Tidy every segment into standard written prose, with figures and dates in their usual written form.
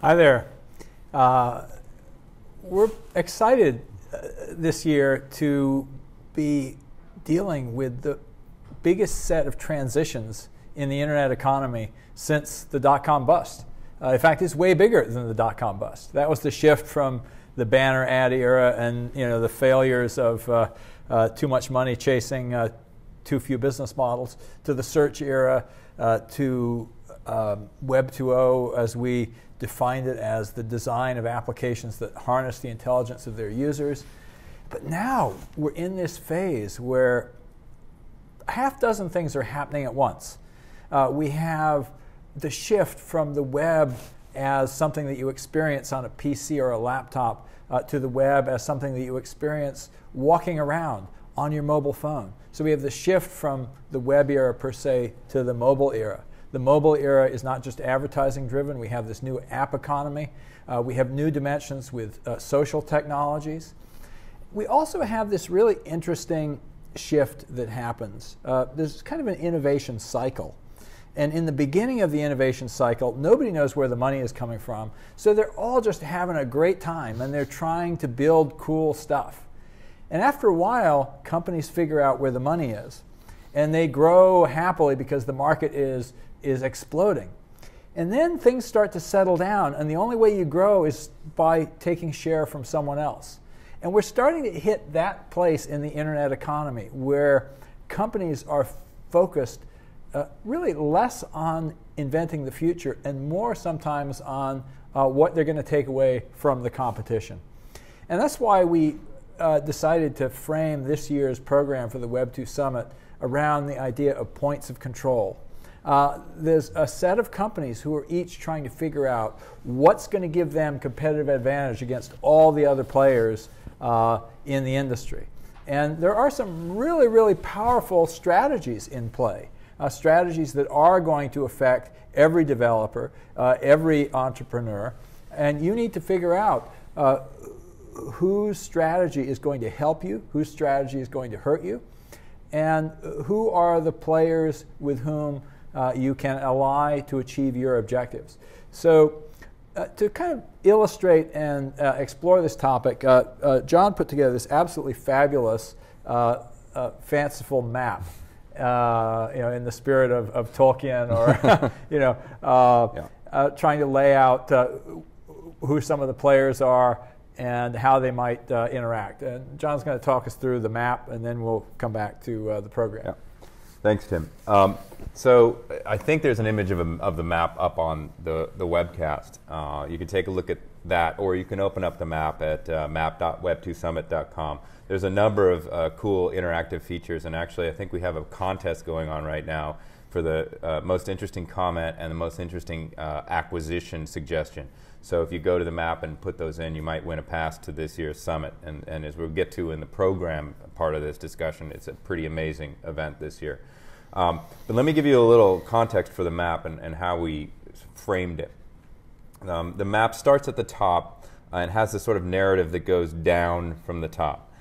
Hi there. We're excited this year to be dealing with the biggest set of transitions in the internet economy since the dot-com bust. In fact, it's way bigger than the dot-com bust. That was the shift from the banner ad era and the failures of too much money chasing too few business models, to the search era, to Web 2.0 as we defined it as the design of applications that harness the intelligence of their users. But now we're in this phase where a half dozen things are happening at once. We have the shift from the web as something that you experience on a PC or a laptop to the web as something that you experience walking around on your mobile phone. So we have the shift from the web era per se to the mobile era. The mobile era is not just advertising driven. We have this new app economy. We have new dimensions with social technologies. We also have this really interesting shift that happens. There's kind of an innovation cycle. And in the beginning of the innovation cycle, nobody knows where the money is coming from. So they're all just having a great time and they're trying to build cool stuff. And after a while, companies figure out where the money is. And they grow happily because the market is exploding. And then things start to settle down, and the only way you grow is by taking share from someone else. And we're starting to hit that place in the internet economy where companies are focused really less on inventing the future and more sometimes on what they're going to take away from the competition. And that's why we decided to frame this year's program for the Web 2 Summit around the idea of points of control. There's a set of companies who are each trying to figure out what's going to give them competitive advantage against all the other players in the industry. And there are some really, really powerful strategies in play, strategies that are going to affect every developer, every entrepreneur. And you need to figure out whose strategy is going to help you, whose strategy is going to hurt you, and who are the players with whom you can ally to achieve your objectives. So to kind of illustrate and explore this topic, John put together this absolutely fabulous, fanciful map. In the spirit of Tolkien, or trying to lay out who some of the players are and how they might interact. And John's going to talk us through the map, and then we'll come back to the program. Yeah. Thanks, Tim. So I think there's an image of the map up on the webcast. You can take a look at that, or you can open up the map at map.web2summit.com. There's a number of cool interactive features, and actually I think we have a contest going on right now for the most interesting comment and the most interesting acquisition suggestion. So if you go to the map and put those in, you might win a pass to this year's summit. And as we'll get to in the program part of this discussion, it's a pretty amazing event this year. But let me give you a little context for the map and how we framed it. The map starts at the top and has this sort of narrative that goes down from the top.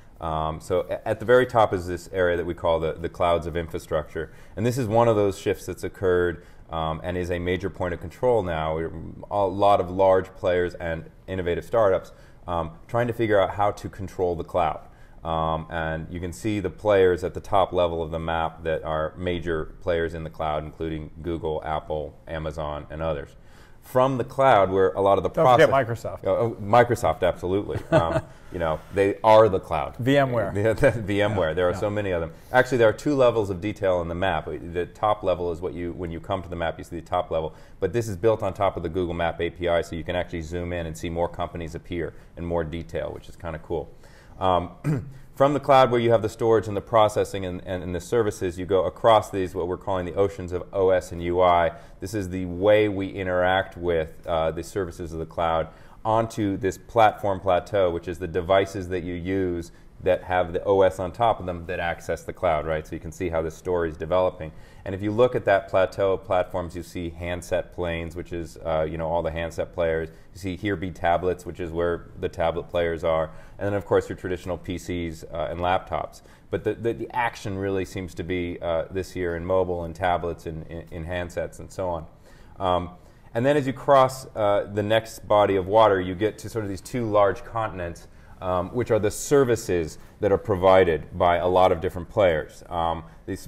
So at the very top is this area that we call the clouds of infrastructure. And this is one of those shifts that's occurred and is a major point of control now. A lot of large players and innovative startups trying to figure out how to control the cloud. And you can see the players at the top level of the map that are major players in the cloud, including Google, Apple, Amazon, and others. From the cloud, where a lot of the process... Don't forget Microsoft. Microsoft, absolutely. They are the cloud. VMware. VMware. Yeah. There are so many of them. Actually, there are two levels of detail on the map. The top level is when you come to the map, you see the top level. But this is built on top of the Google Map API, so you can actually zoom in and see more companies appear in more detail, which is kind of cool. From the cloud, where you have the storage and the processing and the services, you go across these, what we're calling the oceans of OS and UI. This is the way we interact with the services of the cloud onto this platform plateau, which is the devices that you use that have the OS on top of them that access the cloud, right? So you can see how this story is developing. And if you look at that plateau of platforms, you see handset planes, which is all the handset players. You see here be tablets, which is where the tablet players are. And then, of course, your traditional PCs and laptops. But the action really seems to be this year in mobile and tablets and in handsets and so on. And then as you cross the next body of water, you get to sort of these two large continents, which are the services that are provided by a lot of different players.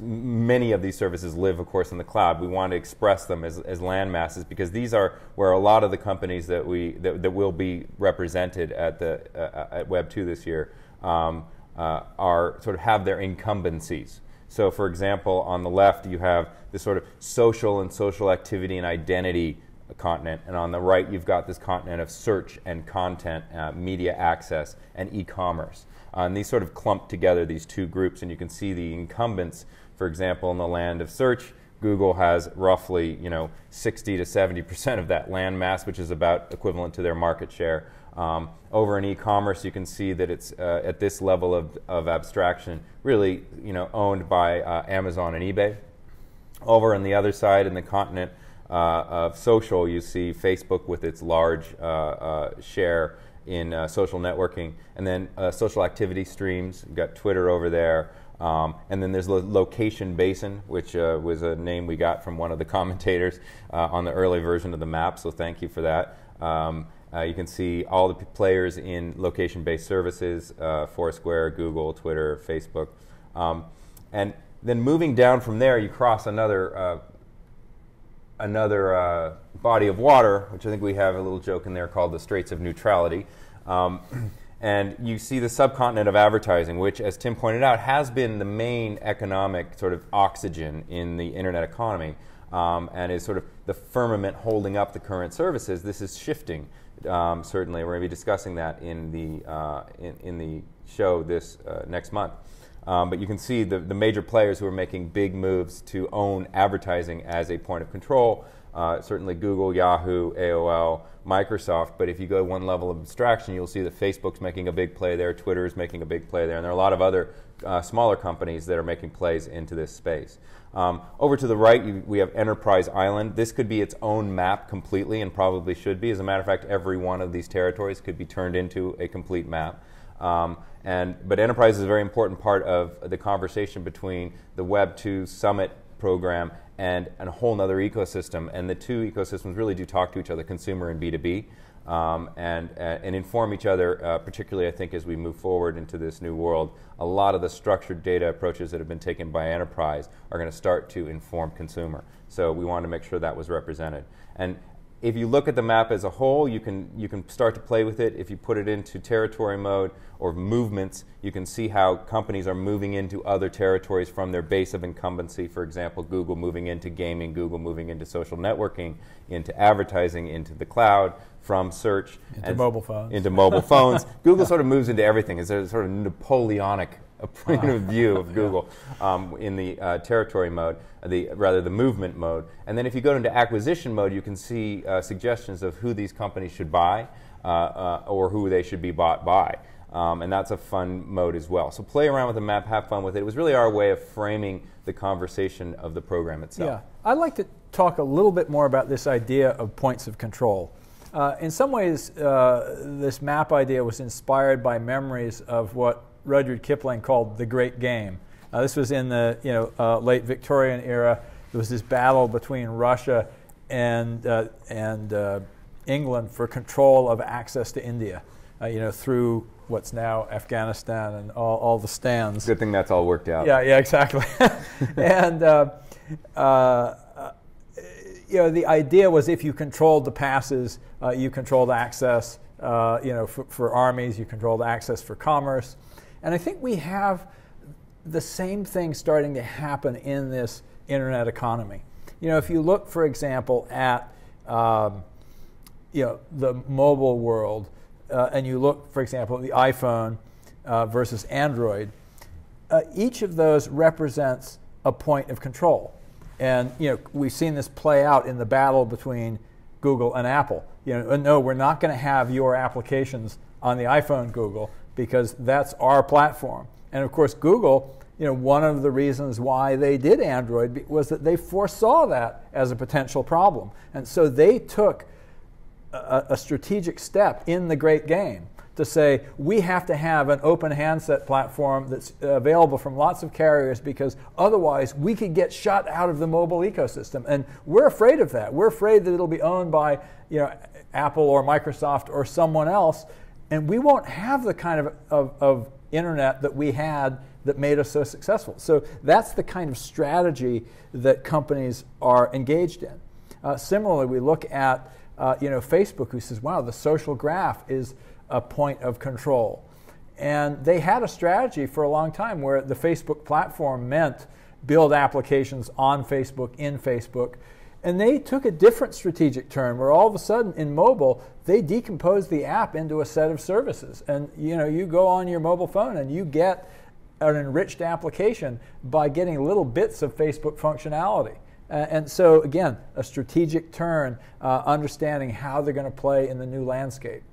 Many of these services live, of course, in the cloud. We want to express them as land masses because these are where a lot of the companies that will be represented at Web 2 this year are sort of have their incumbencies. So, for example, on the left you have this sort of social activity and identity continent, and on the right you've got this continent of search and content, media access, and e-commerce. And these sort of clump together, these two groups, and you can see the incumbents. For example, in the land of search, Google has roughly 60 to 70% of that land mass, which is about equivalent to their market share. Over in e-commerce, you can see that it's at this level of abstraction, really owned by Amazon and eBay. Over on the other side, in the continent of social, you see Facebook with its large share in social networking, and then social activity streams. You've got Twitter over there, and then there's the location basin, which was a name we got from one of the commentators on the early version of the map, so thank you for that. You can see all the players in location-based services, Foursquare, Google, Twitter, Facebook. And then moving down from there, you cross another body of water, which I think we have a little joke in there called the Straits of Neutrality. And you see the subcontinent of advertising, which, as Tim pointed out, has been the main economic sort of oxygen in the internet economy, and is sort of the firmament holding up the current services. This is shifting. Certainly, we're going to be discussing that in the show this next month. But you can see the major players who are making big moves to own advertising as a point of control. Certainly Google, Yahoo, AOL, Microsoft. But if you go one level of abstraction, you'll see that Facebook's making a big play there, Twitter is making a big play there, and there are a lot of other smaller companies that are making plays into this space. Over to the right, we have Enterprise Island. This could be its own map completely, and probably should be. As a matter of fact, every one of these territories could be turned into a complete map. But Enterprise is a very important part of the conversation between the Web 2 Summit program and a whole other ecosystem. And the two ecosystems really do talk to each other, consumer and B2B, and inform each other, particularly, I think, as we move forward into this new world. A lot of the structured data approaches that have been taken by Enterprise are going to start to inform consumer. So we wanted to make sure that was represented. And if you look at the map as a whole, you can start to play with it. If you put it into territory mode or movements, you can see how companies are moving into other territories from their base of incumbency. For example, Google moving into gaming, Google moving into social networking, into advertising, into the cloud, from search. Into mobile phones. Into mobile phones. Google sort of moves into everything. It's a sort of Napoleonic point of view of Google in the territory mode, the movement mode. And then if you go into acquisition mode, you can see suggestions of who these companies should buy or who they should be bought by. And that's a fun mode as well. So play around with the map, have fun with it. It was really our way of framing the conversation of the program itself. Yeah, I'd like to talk a little bit more about this idea of points of control. In some ways, this map idea was inspired by memories of what Rudyard Kipling called the Great Game. This was in the late Victorian era. There was this battle between Russia and England for control of access to India, through what's now Afghanistan and all the stands. Good thing that's all worked out. Yeah, exactly. And the idea was if you controlled the passes, you controlled access. For armies, you controlled access for commerce. And I think we have the same thing starting to happen in this internet economy. If you look, for example, at the mobile world, and you look, for example, at the iPhone versus Android, each of those represents a point of control. And we've seen this play out in the battle between Google and Apple. No, we're not going to have your applications on the iPhone, Google, because that's our platform. And of course, Google, one of the reasons why they did Android was that they foresaw that as a potential problem. And so they took a strategic step in the Great Game to say we have to have an open handset platform that's available from lots of carriers because otherwise we could get shut out of the mobile ecosystem. And we're afraid of that. We're afraid that it'll be owned by Apple or Microsoft or someone else, and we won't have the kind of internet that we had that made us so successful. So that's the kind of strategy that companies are engaged in. Similarly, we look at Facebook, who says, wow, the social graph is a point of control. And they had a strategy for a long time where the Facebook platform meant build applications on Facebook, in Facebook. And they took a different strategic turn where all of a sudden in mobile, they decomposed the app into a set of services. And you go on your mobile phone and you get an enriched application by getting little bits of Facebook functionality. And so again, a strategic turn, understanding how they're going to play in the new landscape.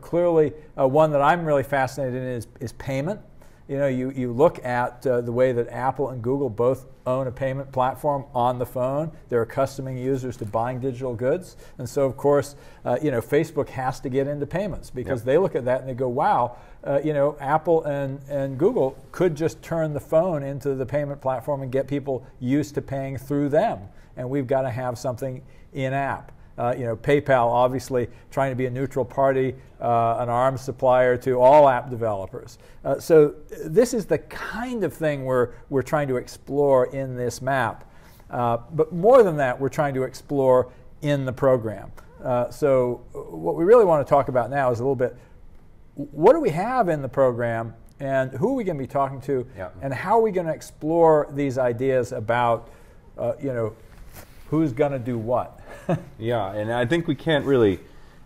Clearly, one that I'm really fascinated in is payment. You look at the way that Apple and Google both own a payment platform on the phone. They're accustoming users to buying digital goods. And so, of course, Facebook has to get into payments because they look at that and they go, wow, Apple and Google could just turn the phone into the payment platform and get people used to paying through them. And we've got to have something in-app. PayPal obviously trying to be a neutral party, an arms supplier to all app developers. So this is the kind of thing we're trying to explore in this map. But more than that, we're trying to explore in the program. So what we really want to talk about now is a little bit, what do we have in the program and who are we going to be talking to and how are we going to explore these ideas about, who's going to do what? Yeah, and I think we can't really,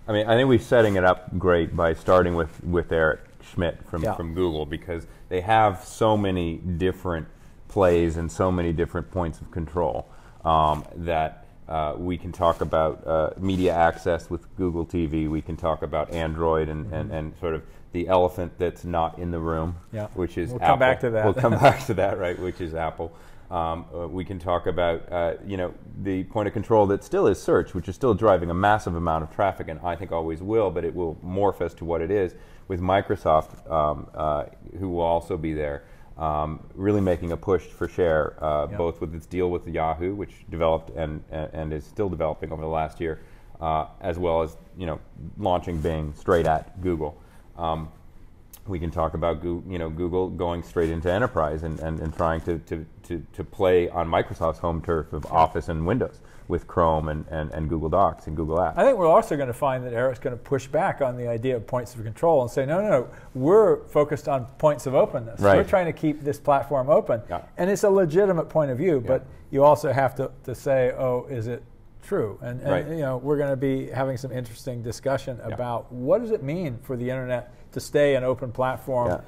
I think we're setting it up great by starting with Eric Schmidt from Google because they have so many different plays and so many different points of control that we can talk about media access with Google TV, we can talk about Android and sort of the elephant that's not in the room, which is Apple. We'll come back to that. We'll come back to that, right, which is Apple. We can talk about the point of control that still is search, which is still driving a massive amount of traffic, and I think always will, but it will morph as to what it is, with Microsoft, who will also be there, really making a push for share, both with its deal with Yahoo, which developed and is still developing over the last year, as well as launching Bing straight at Google. We can talk about Google going straight into enterprise and trying to play on Microsoft's home turf of Office and Windows with Chrome and Google Docs and Google Apps. I think we're also going to find that Eric's going to push back on the idea of points of control and say, no, we're focused on points of openness. Right. We're trying to keep this platform open. And it's a legitimate point of view, but you also have to say, oh, is it true? And we're going to be having some interesting discussion about what does it mean for the internet to stay an open platform,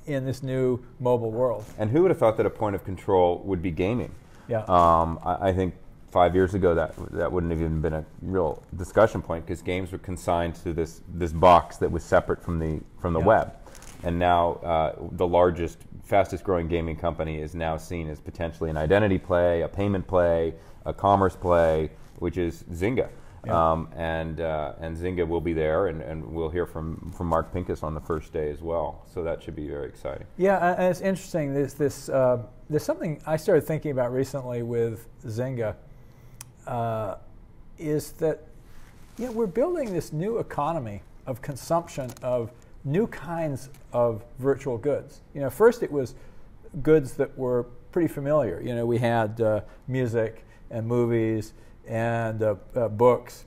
in this new mobile world. And who would have thought that a point of control would be gaming? I think 5 years ago that wouldn't have even been a real discussion point because games were consigned to this box that was separate from the web. And now the largest, fastest growing gaming company is now seen as potentially an identity play, a payment play, a commerce play, which is Zynga. And Zynga will be there, and we'll hear from Mark Pincus on the first day as well. So that should be very exciting. Yeah, and it's interesting. There's something I started thinking about recently with Zynga. Is that we're building this new economy of consumption of new kinds of virtual goods. First it was goods that were pretty familiar. We had music and movies and books,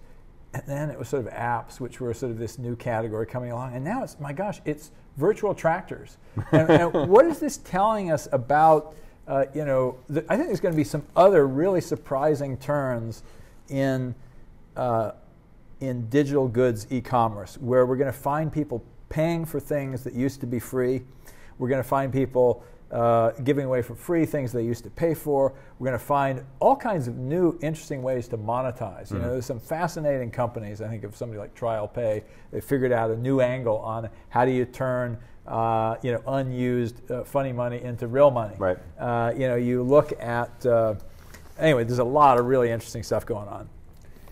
and then it was sort of apps, which were sort of this new category coming along. And now it's virtual tractors. and what is this telling us about? I think there's going to be some other really surprising turns in digital goods e-commerce, where we're going to find people paying for things that used to be free. We're going to find people giving away for free things they used to pay for. We're going to find all kinds of new, interesting ways to monetize. There's some fascinating companies. I think of somebody like TrialPay. They figured out a new angle on how do you turn unused funny money into real money. Right. You look at anyway. There's a lot of really interesting stuff going on.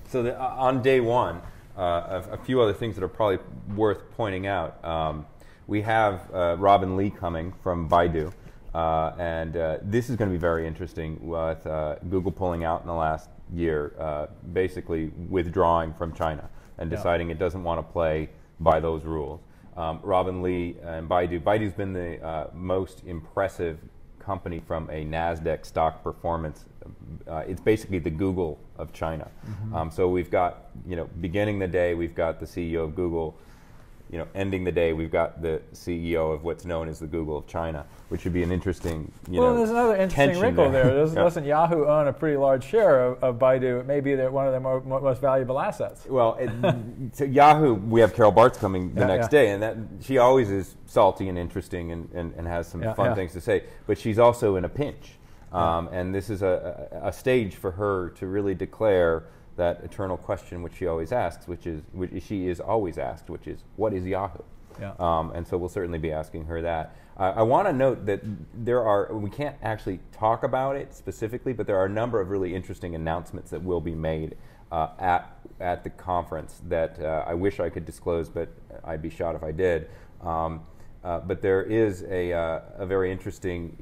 So on day one, a few other things that are probably worth pointing out. We have Robin Lee coming from Baidu, and this is going to be very interesting with Google pulling out in the last year, basically withdrawing from China and deciding it doesn't want to play by those rules. Robin Lee and Baidu's been the most impressive company from a NASDAQ stock performance. It's basically the Google of China. So we've got, beginning the day, we've got the CEO of Google. Ending the day, we've got the CEO of what's known as the Google of China, which would be an interesting, there's another interesting wrinkle there. Doesn't Yahoo own a pretty large share of Baidu? It may be one of their most valuable assets. Well, so Yahoo, we have Carol Bartz coming the next day, and she always is salty and interesting and has some fun things to say, but she's also in a pinch. And this is a stage for her to really declare that eternal question which she always asks, which she is always asked, which is, what is Yahoo? And so we'll certainly be asking her that. I want to note that we can't actually talk about it specifically, but there are a number of really interesting announcements that will be made at the conference that I wish I could disclose, but I'd be shot if I did. But there is a very interesting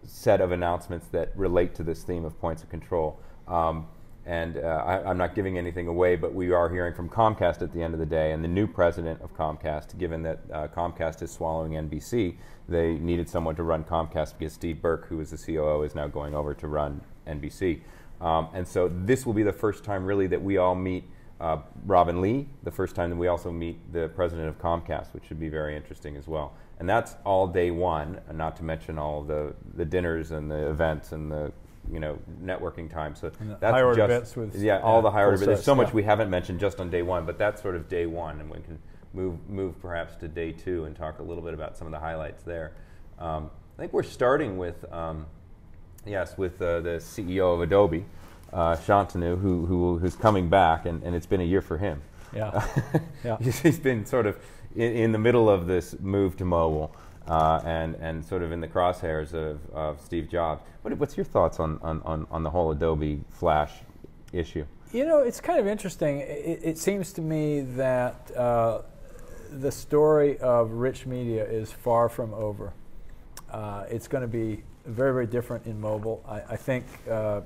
set of announcements that relate to this theme of points of control. And I'm not giving anything away, but we are hearing from Comcast at the end of the day, and the new president of Comcast, given that Comcast is swallowing NBC, they needed someone to run Comcast because Steve Burke, who is the COO, is now going over to run NBC. And so this will be the first time really that we all meet Robin Lee, the first time that we also meet the president of Comcast, which should be very interesting as well. And that's all day one, and not to mention all the dinners and the events and the networking time. So that's just bits with all the high order bits. There's so much we haven't mentioned just on day one, but that's sort of day one, and we can move perhaps to day two and talk a little bit about some of the highlights there. I think we're starting with the CEO of Adobe, Shantanu, who's coming back, and it's been a year for him. He's been sort of in the middle of this move to mobile. And sort of in the crosshairs of Steve Jobs. What's your thoughts on the whole Adobe Flash issue? It's kind of interesting. It seems to me that the story of rich media is far from over. It's going to be very, very different in mobile. I think the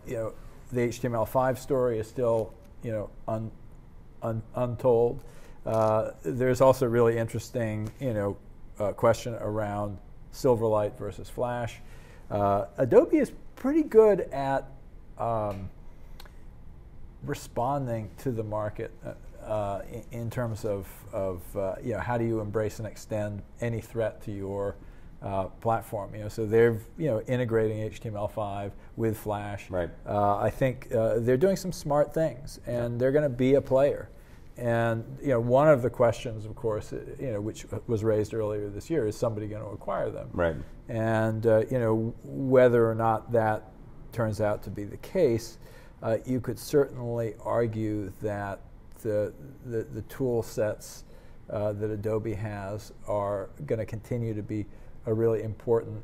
HTML5 story is still untold. There's also really interesting, question around Silverlight versus Flash. Adobe is pretty good at responding to the market in terms of how do you embrace and extend any threat to your platform. So they're integrating HTML5 with Flash. Right. I think they're doing some smart things, and they're going to be a player. And one of the questions, of course, which was raised earlier this year, is somebody going to acquire them? Right. And whether or not that turns out to be the case, you could certainly argue that the tool sets that Adobe has are going to continue to be a really important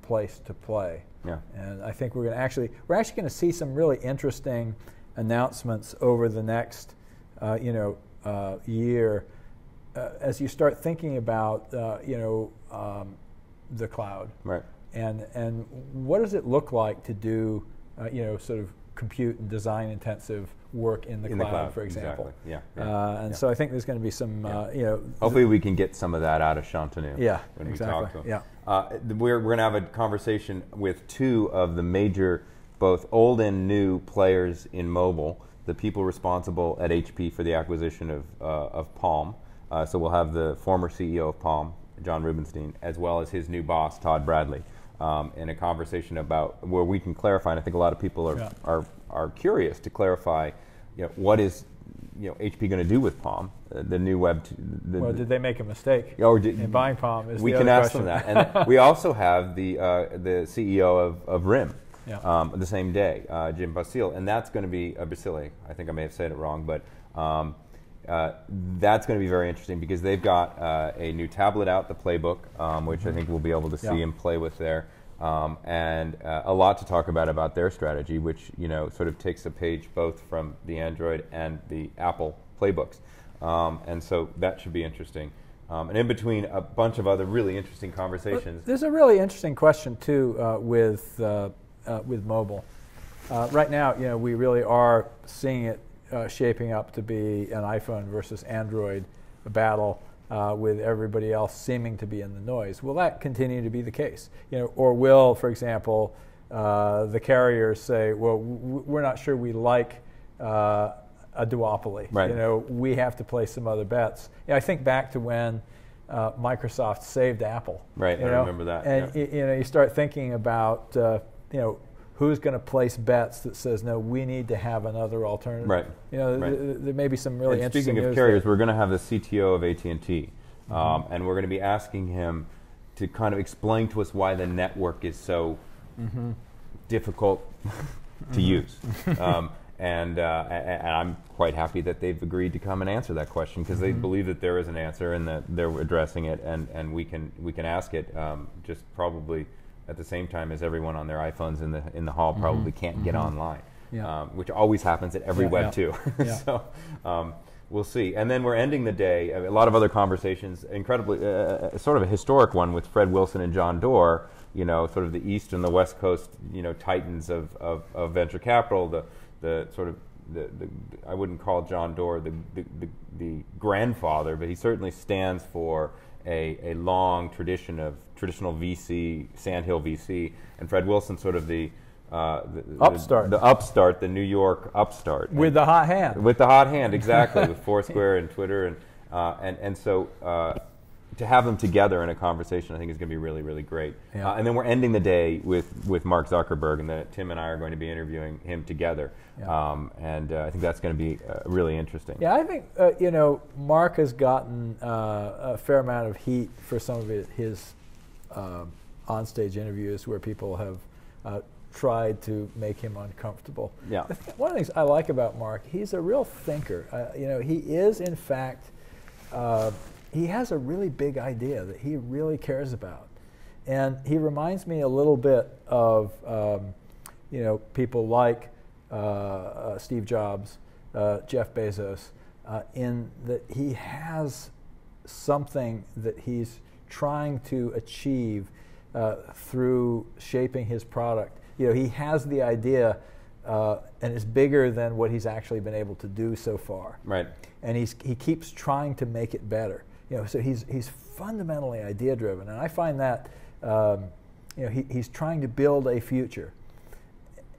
place to play. Yeah. And I think we're actually going to see some really interesting announcements over the next year as you start thinking about the cloud. Right. And what does it look like to do sort of compute and design intensive work in the cloud, for example. Exactly. So I think there's going to be some hopefully we can get some of that out of Shantanu when we talk to him. We're going to have a conversation with two of the major both old and new players in mobile, the people responsible at HP for the acquisition of Palm. So we'll have the former CEO of Palm, John Rubinstein, as well as his new boss, Todd Bradley, in a conversation about where we can clarify, and I think a lot of people are curious to clarify, what is HP going to do with Palm, the new web. Did they make a mistake in buying Palm? We can ask them that. And we also have the CEO of RIM. The same day, Jim Basile, and that's going to be Basile. I think I may have said it wrong, but that's going to be very interesting because they've got a new tablet out, the Playbook, which I think we'll be able to see and play with there. and a lot to talk about their strategy, which sort of takes a page both from the Android and the Apple playbooks, and so that should be interesting. And in between, a bunch of other really interesting conversations. There's a really interesting question too with mobile. Right now, we really are seeing it shaping up to be an iPhone versus Android battle, with everybody else seeming to be in the noise. Will that continue to be the case? Or will, for example, the carriers say, well, we're not sure we like a duopoly. Right. We have to play some other bets. I think back to when Microsoft saved Apple. Right, I remember that. And you start thinking about who's going to place bets that says, no, we need to have another alternative. Right. There may be some really interesting speaking of news carriers, there. we're going to have the CTO of AT&T, and we're going to be asking him to kind of explain to us why the network is so difficult to use. And I'm quite happy that they've agreed to come and answer that question, because they believe that there is an answer and that they're addressing it, and we can ask it, just probably at the same time as everyone on their iPhones in the hall probably can't get online, which always happens at every Web 2. So we'll see. And then we're ending the day, a lot of other conversations, incredibly, sort of a historic one with Fred Wilson and John Doerr, sort of the East and the West Coast, titans of venture capital, the sort of I wouldn't call John Doerr the grandfather, but he certainly stands for a long tradition of traditional VC, Sandhill VC, and Fred Wilson sort of the upstart, the New York upstart, with the hot hand. With the hot hand, exactly, with Foursquare and Twitter, and so to have them together in a conversation, I think is going to be really, really great. Yeah. And then we're ending the day with Mark Zuckerberg, and then Tim and I are going to be interviewing him together. Yeah. And I think that's going to be really interesting. Yeah, I think Mark has gotten a fair amount of heat for some of his onstage interviews where people have tried to make him uncomfortable. Yeah. One of the things I like about Mark, he's a real thinker. He is, in fact, he has a really big idea that he really cares about. And he reminds me a little bit of people like Steve Jobs, Jeff Bezos, in that he has something that he's trying to achieve through shaping his product. He has the idea, and it's bigger than what he's actually been able to do so far. Right. And he keeps trying to make it better. So he's fundamentally idea driven, and I find that he's trying to build a future,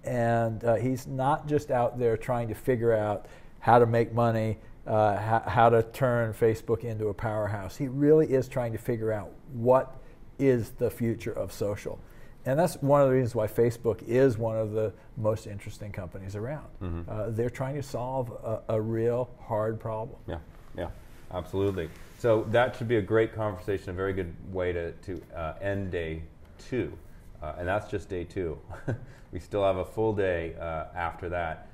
and he's not just out there trying to figure out how to make money, how to turn Facebook into a powerhouse. He really is trying to figure out what is the future of social. And that's one of the reasons why Facebook is one of the most interesting companies around. They're trying to solve a real hard problem. Yeah, absolutely. So that should be a great conversation, a very good way to end day 2. And that's just day 2. We still have a full day after that.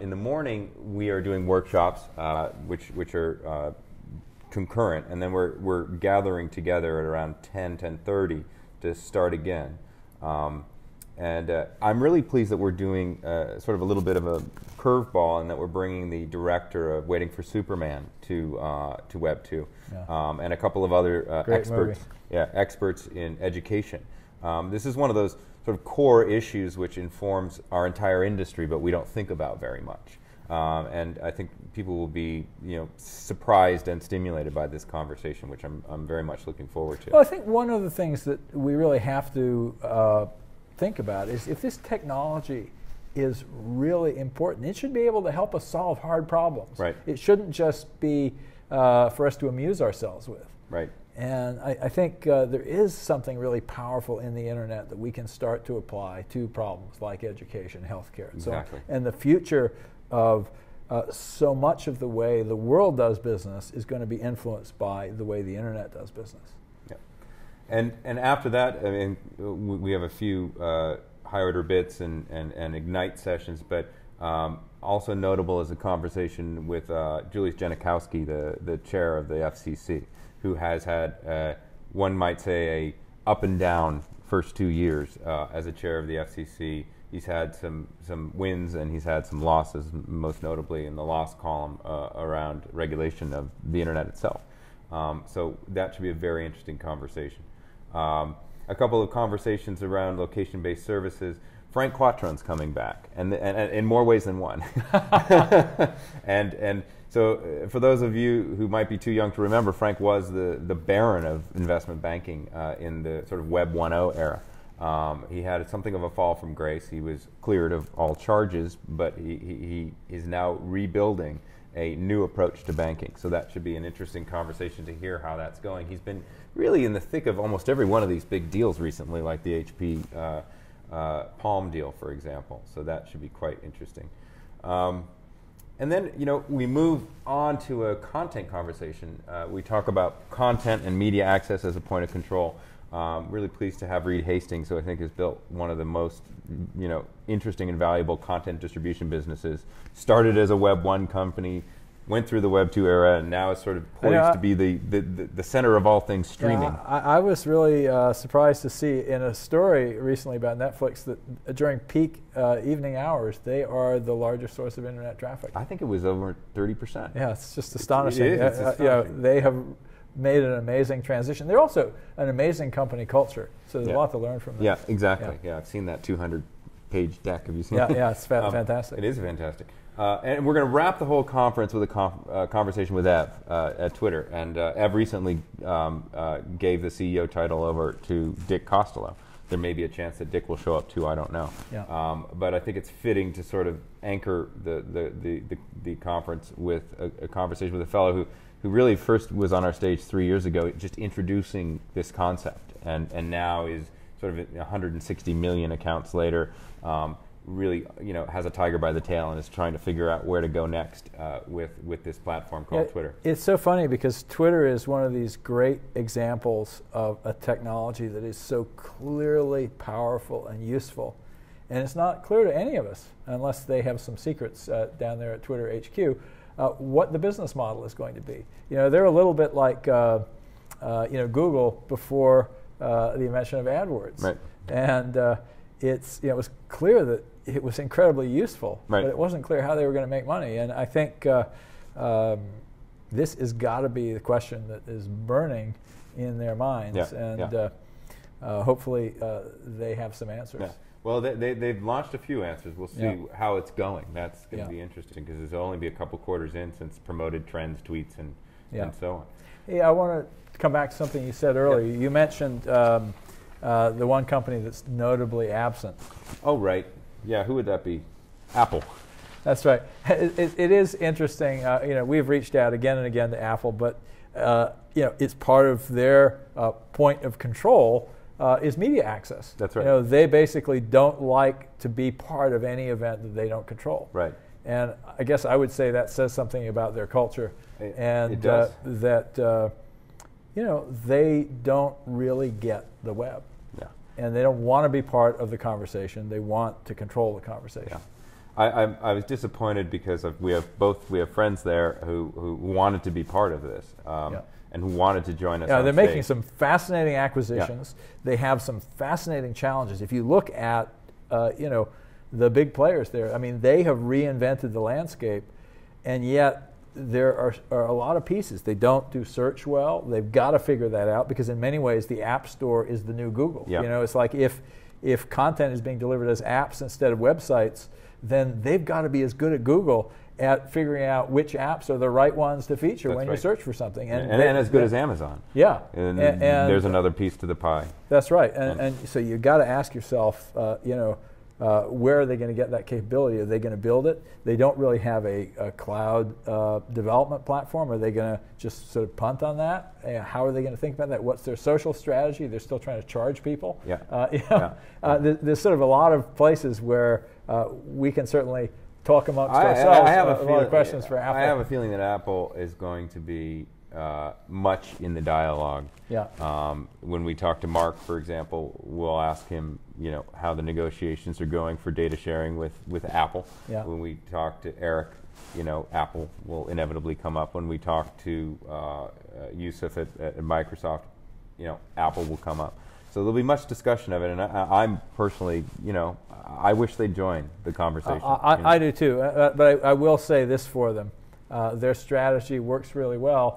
In the morning, we are doing workshops, which are concurrent, and then we're gathering together at around 10:30 to start again. And I'm really pleased that we're doing sort of a little bit of a curveball, and that we're bringing the director of Waiting for Superman to Web 2, and a couple of other experts in education. This is one of those sort of core issues which informs our entire industry, but we don't think about very much. And I think people will be, surprised and stimulated by this conversation, which I'm very much looking forward to. Well, I think one of the things that we really have to think about is if this technology is really important, it should be able to help us solve hard problems. Right. It shouldn't just be for us to amuse ourselves with. Right. And I think there is something really powerful in the internet that we can start to apply to problems like education, healthcare, and so on. And the future of so much of the way the world does business is going to be influenced by the way the internet does business. Yeah. And after that, I mean, we have a few high order bits and Ignite sessions, but also notable is a conversation with Julius Janikowski, the chair of the FCC, who has had, one might say, a up and down first 2 years as a chair of the FCC. He's had some wins and he's had some losses, most notably in the loss column around regulation of the internet itself. So that should be a very interesting conversation. A couple of conversations around location-based services. Frank Quattrone's coming back, and in more ways than one. and so for those of you who might be too young to remember, Frank was the baron of investment banking in the sort of Web 1.0 era. He had something of a fall from grace. He was cleared of all charges, but he is now rebuilding a new approach to banking. So that should be an interesting conversation to hear how that's going. He's been really in the thick of almost every one of these big deals recently, like the HP Palm deal, for example. So that should be quite interesting. And then, we move on to a content conversation. We talk about content and media access as a point of control. Really pleased to have Reed Hastings, who I think has built one of the most, interesting and valuable content distribution businesses. Started as a Web 1 company, went through the Web 2 era, and now is sort of poised to be the center of all things streaming. Yeah, I was really surprised to see in a story recently about Netflix that during peak evening hours, they are the largest source of internet traffic. I think it was over 30%. Yeah, it's just astonishing. It's astonishing. They have made an amazing transition. They're also an amazing company culture, so there's a lot to learn from them. Yeah, exactly. Yeah, I've seen that 200-page deck. Have you seen it? Yeah, it's fantastic. It is fantastic. And we're going to wrap the whole conference with a conversation with Ev at Twitter. And Ev recently gave the CEO title over to Dick Costello. There may be a chance that Dick will show up too. I don't know. Yeah. But I think it's fitting to sort of anchor the conference with a conversation with a fellow who really first was on our stage 3 years ago, just introducing this concept, and now is sort of 160 million accounts later. Really, has a tiger by the tail and is trying to figure out where to go next with this platform called Twitter. It's so funny because Twitter is one of these great examples of a technology that is so clearly powerful and useful. And it's not clear to any of us, unless they have some secrets down there at Twitter HQ, what the business model is going to be. They're a little bit like Google before the invention of AdWords. Right. And it was clear that it was incredibly useful, right. but it wasn't clear how they were going to make money. And I think this has got to be the question that is burning in their minds. Hopefully they have some answers. Yeah. Well, they've launched a few answers. We'll see how it's going. That's going to be interesting because there's only be a couple quarters in since promoted trends, tweets, and so on. Yeah, I want to come back to something you said earlier. Yep. You mentioned the one company that's notably absent. Oh, right. Yeah, who would that be? Apple. That's right. It is interesting. We've reached out again and again to Apple, but it's part of their point of control is media access. That's right. They basically don't like to be part of any event that they don't control. Right. And I guess I would say that says something about their culture, it does. That they don't really get the web. Yeah. And they don't want to be part of the conversation. They want to control the conversation. Yeah. I was disappointed because we have friends there who wanted to be part of this and who wanted to join us. Yeah, on they're stage. making some fascinating acquisitions. Yeah. They have some fascinating challenges. If you look at the big players there, I mean, they have reinvented the landscape, and yet there are a lot of pieces. They don't do search well. They've got to figure that out because in many ways the App Store is the new Google. Yeah. It's like if content is being delivered as apps instead of websites, then they've got to be as good at Google at figuring out which apps are the right ones to feature when you search for something. And as good as Amazon. Yeah. And there's another piece to the pie. That's right. And so you've got to ask yourself, where are they going to get that capability? Are they going to build it? They don't really have a cloud development platform. Are they going to just sort of punt on that? How are they going to think about that? What's their social strategy? They're still trying to charge people. There's sort of a lot of places where we can certainly talk amongst ourselves. I have a lot of questions for Apple. I have a feeling that Apple is going to be much in the dialogue. Yeah. When we talk to Mark, for example, we'll ask him, how the negotiations are going for data sharing with Apple. Yeah. When we talk to Eric, Apple will inevitably come up. When we talk to Yusuf at Microsoft, Apple will come up. So there'll be much discussion of it, and I'm personally, I wish they'd join the conversation. I do too, but I will say this for them. Their strategy works really well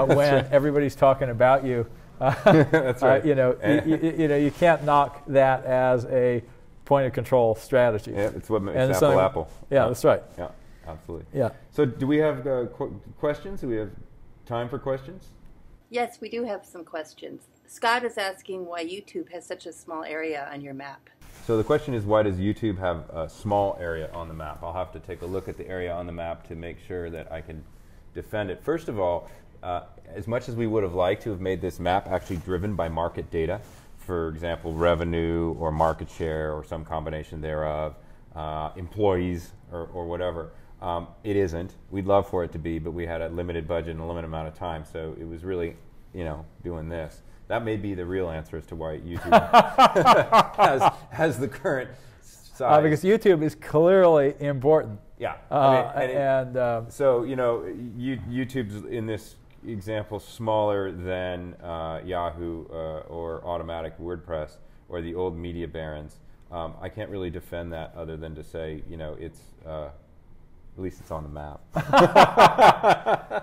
when everybody's talking about you. That's right. You can't knock that as a point of control strategy. Yeah, it's what makes Apple. Yeah, that's right. Yeah, absolutely. Yeah. So do we have questions? Do we have time for questions? Yes, we do have some questions. Scott is asking why YouTube has such a small area on your map. So the question is, why does YouTube have a small area on the map? I'll have to take a look at the area on the map to make sure that I can defend it. First of all, as much as we would have liked to have made this map actually driven by market data, for example, revenue or market share or some combination thereof, employees or whatever, it isn't. We'd love for it to be, but we had a limited budget and a limited amount of time, so it was really, doing this. That may be the real answer as to why YouTube has the current size. Because YouTube is clearly important. Yeah. So, YouTube's in this example smaller than Yahoo or Automatic WordPress or the old media barons. I can't really defend that other than to say, it's at least it's on the map.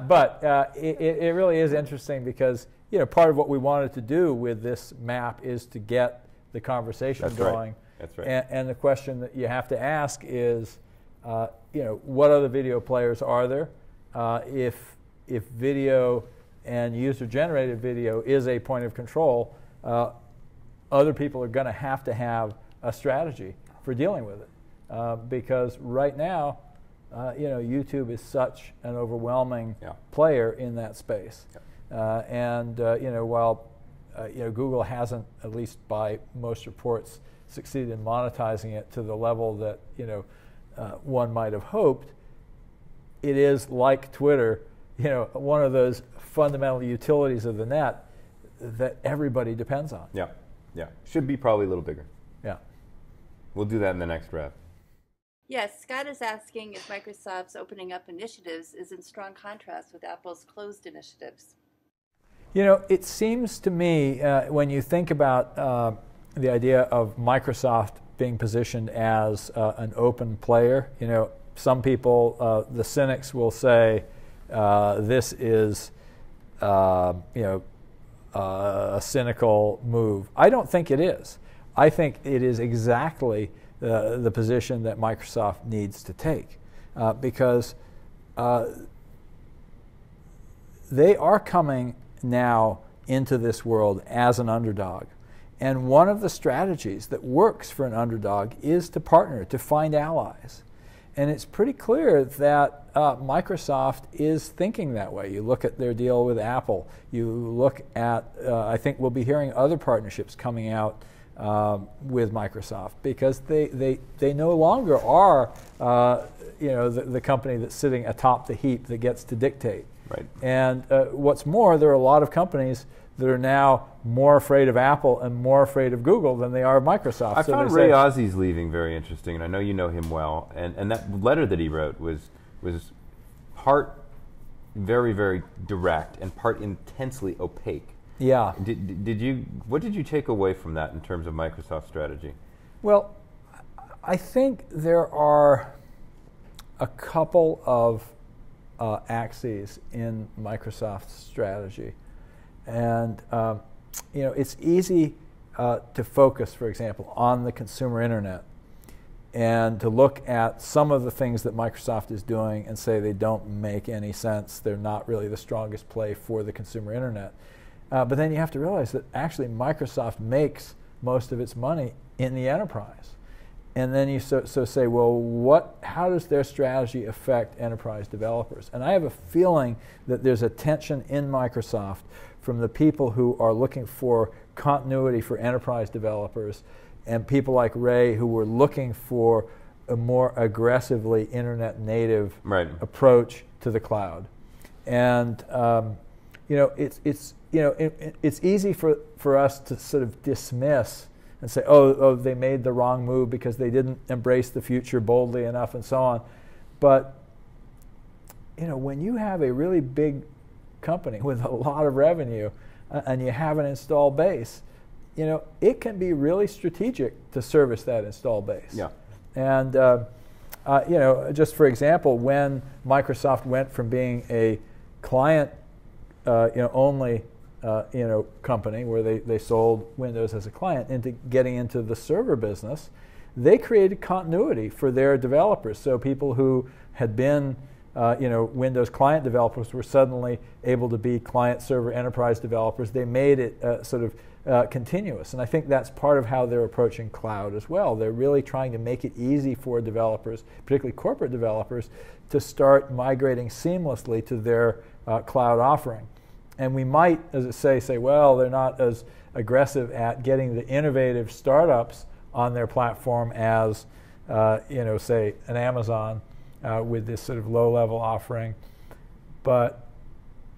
But it really is interesting because part of what we wanted to do with this map is to get the conversation going. Right. That's right. And the question that you have to ask is, what other video players are there? If video and user-generated video is a point of control, other people are going to have a strategy for dealing with it, because right now, YouTube is such an overwhelming player in that space. While Google hasn't, at least by most reports, succeeded in monetizing it to the level that one might have hoped, it is like Twitter, one of those fundamental utilities of the net that everybody depends on. Yeah, should be probably a little bigger. Yeah, we'll do that in the next draft. Yes, Scott is asking if Microsoft's opening up initiatives is in strong contrast with Apple's closed initiatives. It seems to me, when you think about the idea of Microsoft being positioned as an open player, some people, the cynics, will say this is, a cynical move. I don't think it is. I think it is exactly the position that Microsoft needs to take, because they are coming now into this world as an underdog. And one of the strategies that works for an underdog is to partner, to find allies. And it's pretty clear that Microsoft is thinking that way. You look at their deal with Apple. You look at, I think we'll be hearing other partnerships coming out with Microsoft, because they no longer are the company that's sitting atop the heap that gets to dictate. Right. And what's more, there are a lot of companies that are now more afraid of Apple and more afraid of Google than they are of Microsoft. I found Ray Ozzy's leaving very interesting, and I know you know him well. And that letter that he wrote was part very, very direct and part intensely opaque. Yeah. What did you take away from that in terms of Microsoft's strategy? Well, I think there are a couple of axes in Microsoft's strategy. And it's easy to focus, for example, on the consumer internet and to look at some of the things that Microsoft is doing and say they don't make any sense. They're not really the strongest play for the consumer internet. But then you have to realize that actually Microsoft makes most of its money in the enterprise. And then you so say, well, how does their strategy affect enterprise developers? And I have a feeling that there's a tension in Microsoft from the people who are looking for continuity for enterprise developers and people like Ray who were looking for a more aggressively internet native approach to the cloud. And it's easy for us to sort of dismiss and say, oh, they made the wrong move because they didn't embrace the future boldly enough and so on. But when you have a really big company with a lot of revenue and you have an install base, it can be really strategic to service that install base. Yeah. And just for example, when Microsoft went from being a client only company where they sold Windows as a client into getting into the server business, they created continuity for their developers. So people who had been Windows client developers were suddenly able to be client-server enterprise developers. They made it sort of continuous. And I think that's part of how they're approaching cloud as well. They're really trying to make it easy for developers, particularly corporate developers, to start migrating seamlessly to their cloud offering. And we might, as I say, well, they're not as aggressive at getting the innovative startups on their platform as, say, an Amazon with this sort of low-level offering. But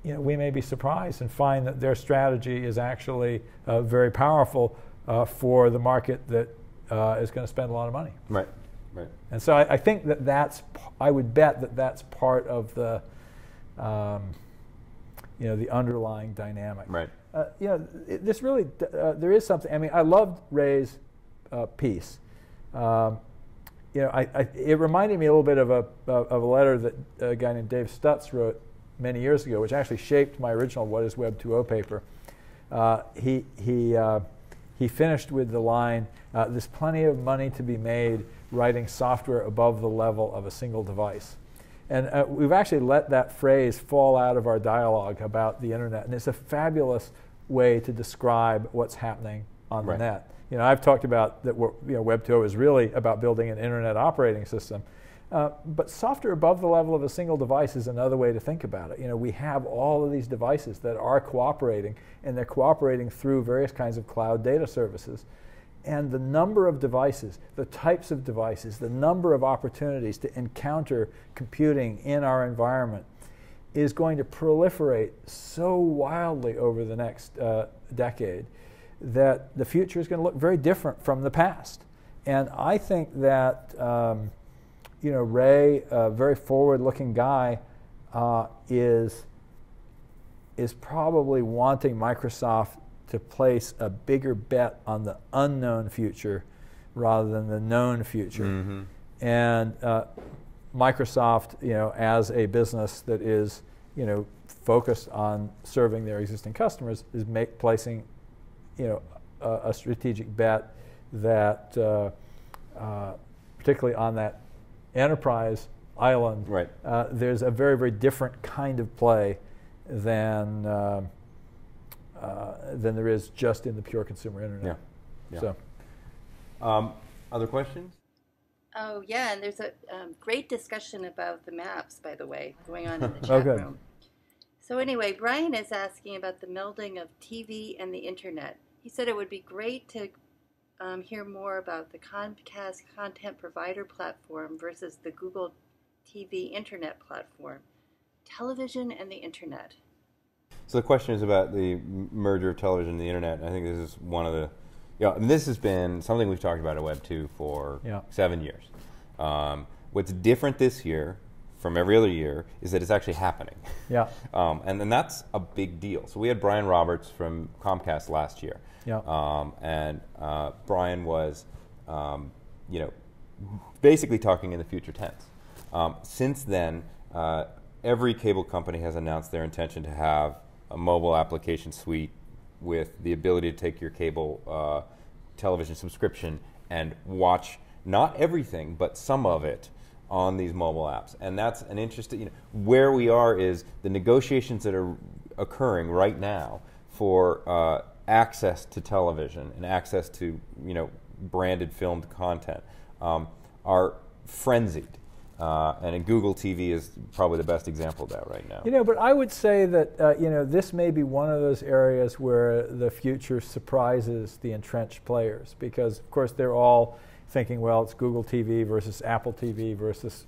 we may be surprised and find that their strategy is actually very powerful for the market that is going to spend a lot of money. Right, right. And so I think I would bet that's part of the, the underlying dynamic. Right. This really, there is something. I mean, I loved Ray's piece. It reminded me a little bit of a letter that a guy named Dave Stutz wrote many years ago, which actually shaped my original What is Web 2.0 paper. He finished with the line, "There's plenty of money to be made writing software above the level of a single device." And we've actually let that phrase fall out of our dialogue about the internet, and it's a fabulous way to describe what's happening on the net. I've talked about that. Web 2.0 is really about building an internet operating system, but software above the level of a single device is another way to think about it. We have all of these devices that are cooperating, and they're cooperating through various kinds of cloud data services. And the number of devices, the types of devices, the number of opportunities to encounter computing in our environment is going to proliferate so wildly over the next decade that the future is going to look very different from the past. And I think that Ray, a very forward-looking guy, is probably wanting Microsoft to place a bigger bet on the unknown future rather than the known future. Mm-hmm. And Microsoft, as a business that is, focused on serving their existing customers, is placing, a strategic bet that, particularly on that enterprise island, right. There's a very, very different kind of play than there is just in the pure consumer internet. Yeah. So, other questions? Oh yeah, and there's a great discussion about the maps, by the way, going on in the chat room. So anyway, Brian is asking about the melding of TV and the internet. He said it would be great to hear more about the Comcast content provider platform versus the Google TV internet platform, television and the internet. So the question is about the merger of television and the internet. I think this is one of the, and this has been something we've talked about at Web 2 for 7 years. What's different this year from every other year is that it's actually happening. Yeah. And that's a big deal. So we had Brian Roberts from Comcast last year. Yeah. And Brian was, basically talking in the future tense. Since then, every cable company has announced their intention to have a mobile application suite with the ability to take your cable television subscription and watch not everything, but some of it on these mobile apps. And that's an interesting, where we are is the negotiations that are occurring right now for access to television and access to, branded filmed content are frenzied. And Google TV is probably the best example of that right now. But I would say that this may be one of those areas where the future surprises the entrenched players, because of course they're all thinking, well, it's Google TV versus Apple TV versus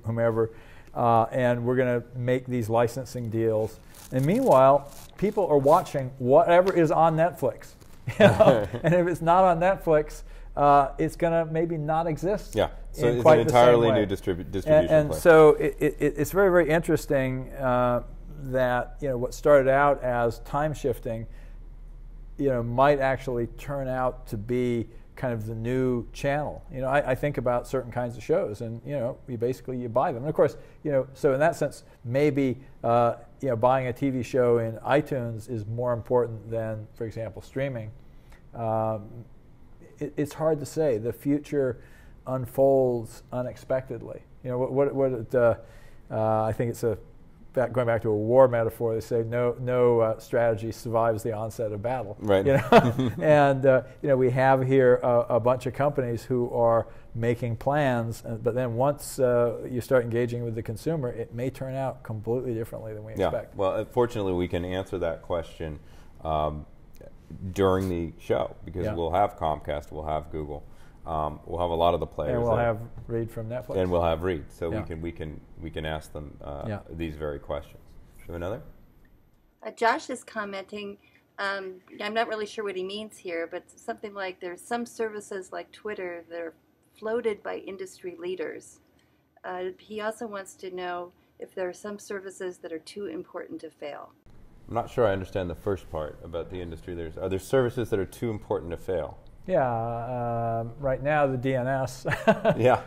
whomever, and we're going to make these licensing deals. And meanwhile, people are watching whatever is on Netflix, and if it's not on Netflix, it's going to maybe not exist. Yeah, so in it's quite an the same entirely way. new distribution And play. so it's very, very interesting that what started out as time shifting might actually turn out to be kind of the new channel. I think about certain kinds of shows, and you buy them. And of course, so in that sense, maybe buying a TV show in iTunes is more important than, for example, streaming. It's hard to say. The future unfolds unexpectedly. I think it's going back to a war metaphor. They say no strategy survives the onset of battle. Right. And we have here a bunch of companies who are making plans, but then once you start engaging with the consumer, it may turn out completely differently than we expect. Well, fortunately, we can answer that question during the show, because we'll have Comcast, we'll have Google, we'll have a lot of the players, and we'll have Reed from Netflix, and we'll have Reed, so we can ask them these very questions. Should we have another? Josh is commenting. I'm not really sure what he means here, but something like there's some services like Twitter that are floated by industry leaders. He also wants to know if there are some services that are too important to fail. I'm not sure I understand the first part about the industry leaders. Are there services that are too important to fail? Yeah, right now the DNS. Yeah,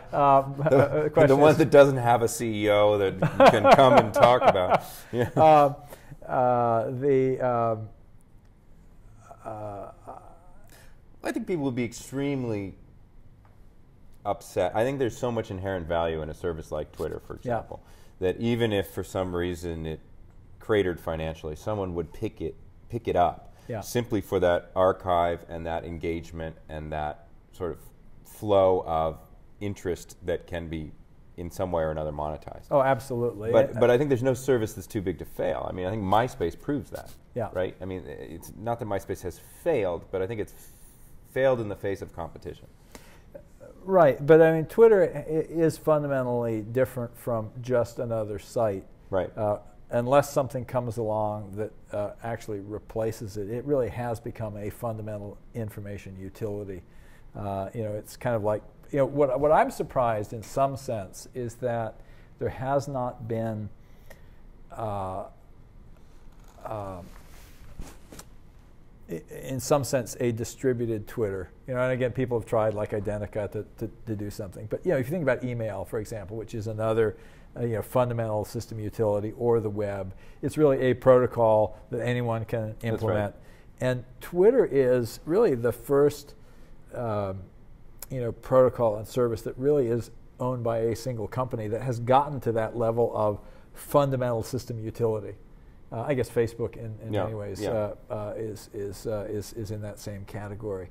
the one that doesn't have a CEO that you can come and talk about. Yeah. I think people would be extremely upset. I think there's so much inherent value in a service like Twitter, for example, that even if for some reason it cratered financially, someone would pick it up. Simply for that archive and that engagement and that sort of flow of interest that can be in some way or another monetized. Oh, absolutely. But I think there's no service that's too big to fail. I mean, I think MySpace proves that. Yeah. Right? I mean, it's not that MySpace has failed, but I think it's failed in the face of competition. Right, but I mean, Twitter is fundamentally different from just another site. Right. Unless something comes along that actually replaces it, it really has become a fundamental information utility. It's kind of like, what I'm surprised in some sense is that there has not been in some sense a distributed Twitter. And again, people have tried like Identica to do something. But if you think about email, for example, which is another fundamental system utility, or the web, it's really a protocol that anyone can implement. That's right. And Twitter is really the first protocol and service that really is owned by a single company that has gotten to that level of fundamental system utility. I guess Facebook in many ways is in that same category.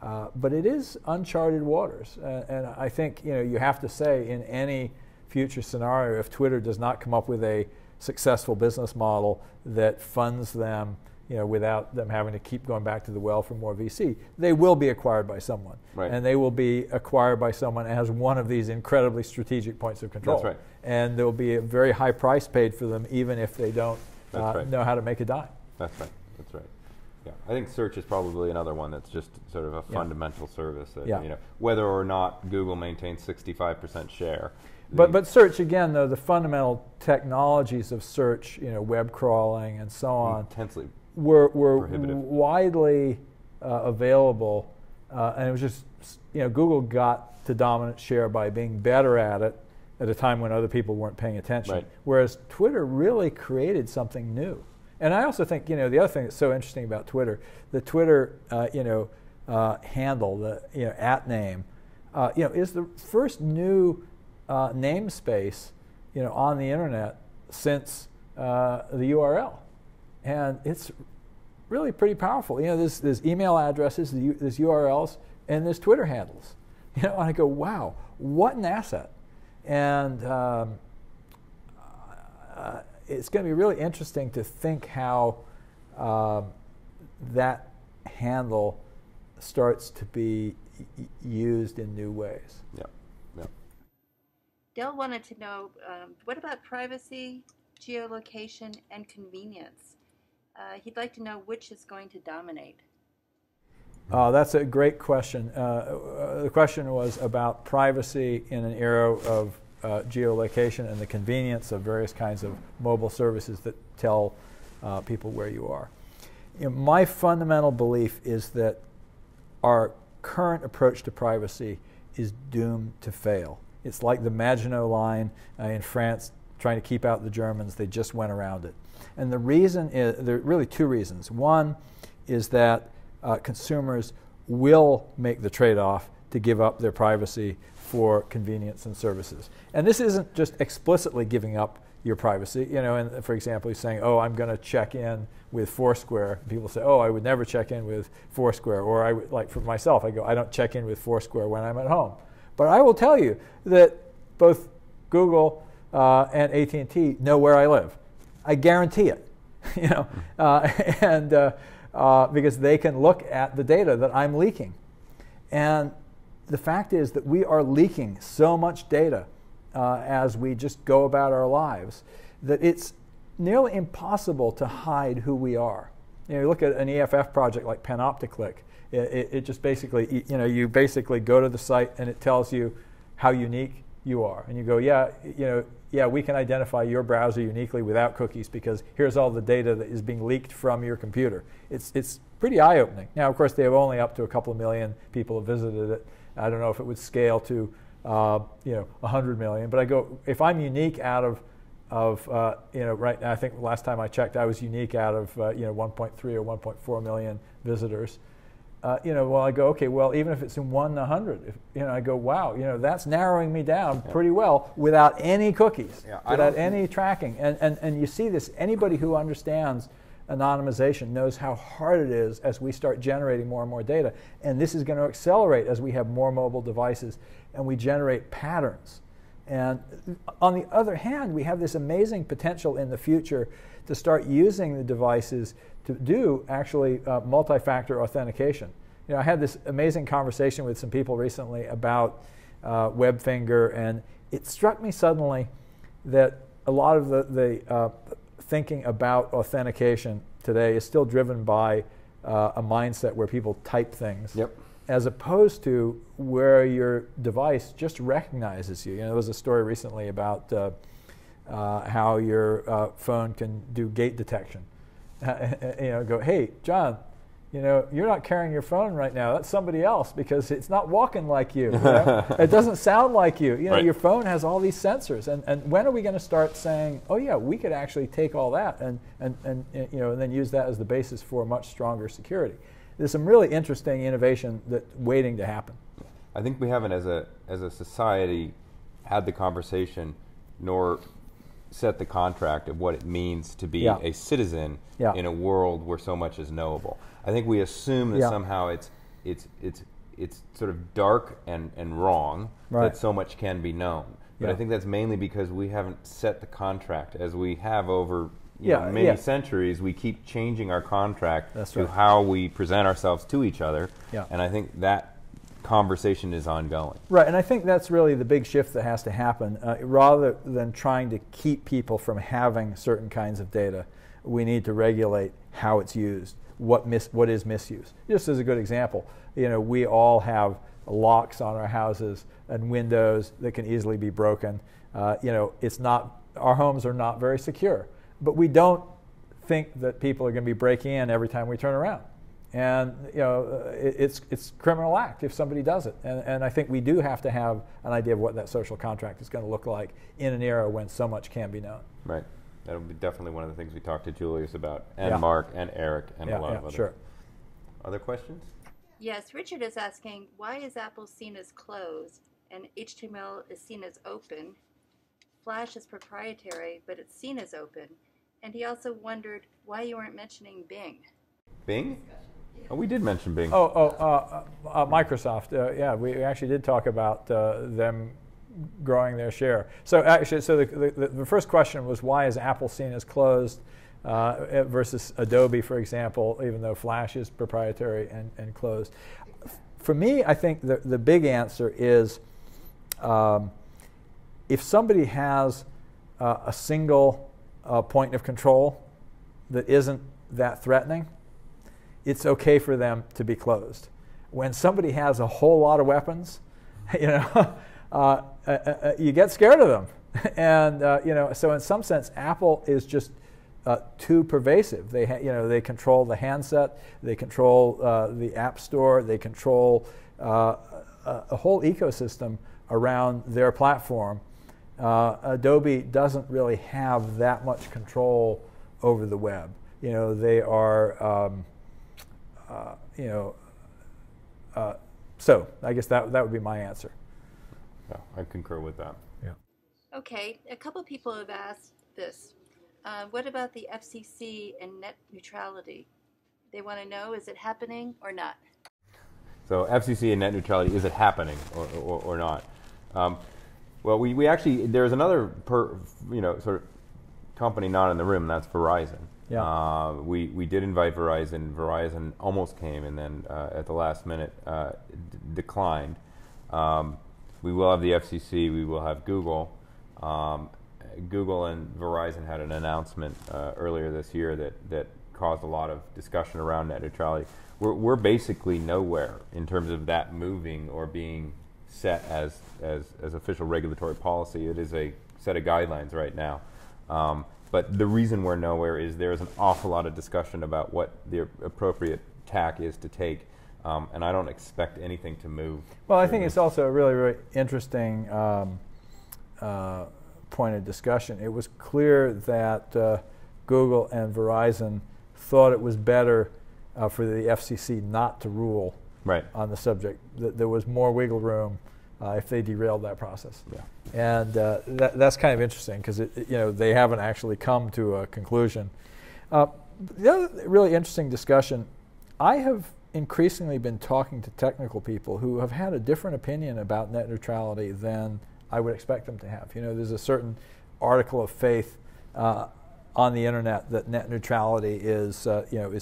But it is uncharted waters. And I think you have to say, in any future scenario, if Twitter does not come up with a successful business model that funds them, without them having to keep going back to the well for more VC, they will be acquired by someone. Right. And they will be acquired by someone as one of these incredibly strategic points of control. That's right. And there will be a very high price paid for them, even if they don't know how to make a dime. That's right. That's right. Yeah, I think search is probably another one that's just sort of a fundamental service that whether or not Google maintains 65% share. But search, again, though, the fundamental technologies of search, web crawling and so on, intensely were prohibitive. Widely available, and it was just, Google got to dominant share by being better at it at a time when other people weren't paying attention. Right. Whereas Twitter really created something new. And I also think, the other thing that's so interesting about Twitter, the Twitter, handle, the @name, is the first new namespace, on the internet since the URL, and it's really pretty powerful. There's email addresses, there's URLs, and there's Twitter handles. And I go, wow, what an asset! And it's going to be really interesting to think how that handle starts to be used in new ways. Yeah. Dell wanted to know, what about privacy, geolocation, and convenience? He'd like to know which is going to dominate. That's a great question. The question was about privacy in an era of geolocation and the convenience of various kinds of mobile services that tell people where you are. My fundamental belief is that our current approach to privacy is doomed to fail. It's like the Maginot Line in France trying to keep out the Germans. They just went around it. And the reason is, there are really two reasons. One is that consumers will make the trade-off to give up their privacy for convenience and services. And this isn't just explicitly giving up your privacy. And for example, he's saying, oh, I'm going to check in with Foursquare. People say, oh, I would never check in with Foursquare. Or I would, like for myself, I go, I don't check in with Foursquare when I'm at home. But I will tell you that both Google and AT&T know where I live. I guarantee it. Because they can look at the data that I'm leaking. And the fact is that we are leaking so much data as we just go about our lives that it's nearly impossible to hide who we are. You look at an EFF project like Panopticlick. It just basically, you basically go to the site and it tells you how unique you are. And you go, yeah, we can identify your browser uniquely without cookies because here's all the data that is being leaked from your computer. It's pretty eye-opening. Now, of course, they have only up to a couple of million people have visited it. I don't know if it would scale to 100 million. But I go, if I'm unique out of right now, I think last time I checked, I was unique out of 1.3 or 1.4 million visitors. Well, I go, okay, well, even if it's in 1 in 100, I go, wow, that's narrowing me down pretty well without any cookies, without any tracking. And you see this, anybody who understands anonymization knows how hard it is as we start generating more and more data. And this is going to accelerate as we have more mobile devices and we generate patterns. And on the other hand, we have this amazing potential in the future to start using the devices to do actually multi-factor authentication. I had this amazing conversation with some people recently about WebFinger, and it struck me suddenly that a lot of the thinking about authentication today is still driven by a mindset where people type things. Yep. As opposed to where your device just recognizes you. There was a story recently about how your phone can do gait detection. Go, hey, John, you're not carrying your phone right now. That's somebody else because it's not walking like you. It doesn't sound like you. Right. Your phone has all these sensors. And when are we going to start saying, oh yeah, we could actually take all that and then use that as the basis for much stronger security? There's some really interesting innovation that's waiting to happen. I think we haven't, as a society, had the conversation nor set the contract of what it means to be a citizen in a world where so much is knowable. I think we assume that somehow it's sort of dark and wrong that so much can be known. But I think that's mainly because we haven't set the contract as we have over many centuries. We keep changing our contract to how we present ourselves to each other, and I think that conversation is ongoing. Right, and I think that's really the big shift that has to happen. Rather than trying to keep people from having certain kinds of data, we need to regulate how it's used, what is misuse. Just as a good example, we all have locks on our houses and windows that can easily be broken. It's not, our homes are not very secure. But we don't think that people are going to be breaking in every time we turn around. And it's a criminal act if somebody does it. And I think we do have to have an idea of what that social contract is going to look like in an era when so much can be known. Right. That'll be definitely one of the things we talked to Julius about, and Mark, and Eric, and a lot of others. Sure. Other questions? Yes, Richard is asking, why is Apple seen as closed and HTML is seen as open? Flash is proprietary, but it's seen as open. And he also wondered why you weren't mentioning Bing. Bing? Oh, we did mention Bing. Microsoft. We actually did talk about them growing their share. So actually, the first question was, why is Apple seen as closed versus Adobe, for example, even though Flash is proprietary and closed? For me, I think the big answer is if somebody has a single point of control that isn't that threatening, it's okay for them to be closed. When somebody has a whole lot of weapons, you get scared of them. And so in some sense, Apple is just too pervasive. They control the handset, they control the app store, they control a whole ecosystem around their platform. Adobe doesn't really have that much control over the web. They are, so I guess that would be my answer. Yeah, I concur with that. Yeah. Okay, a couple people have asked this. What about the FCC and net neutrality? They want to know, is it happening or not? So FCC and net neutrality, is it happening or not? Well, we actually, there's another sort of company not in the room, and that's Verizon. Yeah. We did invite Verizon. Verizon almost came, and then at the last minute declined. We will have the FCC. We will have Google. Google and Verizon had an announcement earlier this year that caused a lot of discussion around net neutrality. We're basically nowhere in terms of that moving or being set as official regulatory policy. It is a set of guidelines right now. But the reason we're nowhere is there's an awful lot of discussion about what the appropriate tack is to take, and I don't expect anything to move. Well, I think it's also a really, really interesting point of discussion. It was clear that Google and Verizon thought it was better for the FCC not to rule on the subject. That there was more wiggle room if they derailed that process. Yeah. And that's kind of interesting because they haven't actually come to a conclusion. The other really interesting discussion, I have increasingly been talking to technical people who have had a different opinion about net neutrality than I would expect them to have. There's a certain article of faith on the internet that net neutrality is